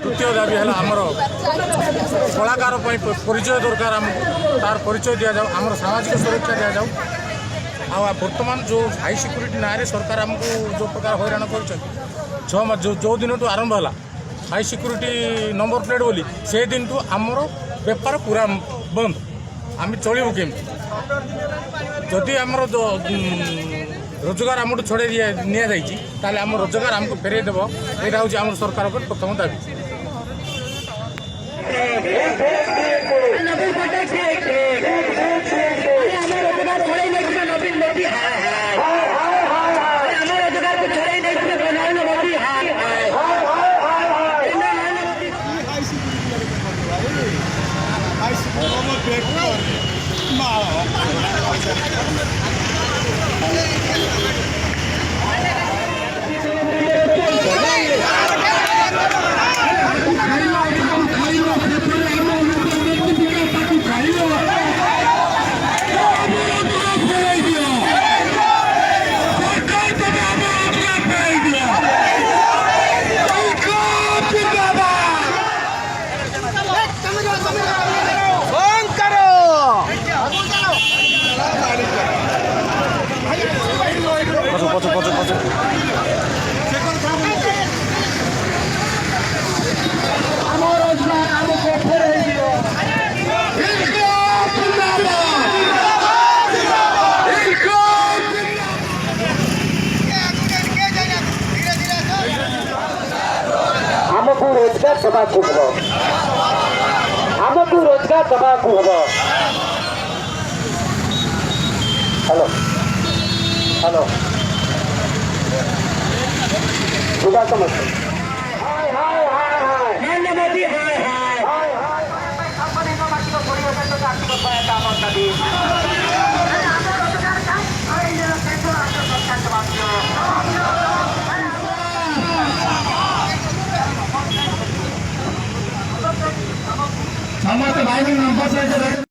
तृतीय दाबी है आमर कलाकार परिचय दरकार आमको तार परिचय दि जाऊ आम सामाजिक सुरक्षा दि जाऊ बर्तमान जो हाई सिक्यूरीटी ना सरकार आमको जो प्रकार हैरान कर जो दिन टू आरंभ है हाई सिक्यूरीटी नंबर प्लेट बोली से दिन टू आमर बेपार पूरा बंद आम चलू केमी जदि आमर रोजगार आम छड़े नि आम रोजगार आमको फेरईदेव यहाँ हूँ आम सरकार प्रथम दाबी। रोजगार दबाकू हम आमको रोजगार दबाकू हम। हेलो हेलो सुधा समझते नरेंद्र मोदी समस्त भाई नंबर से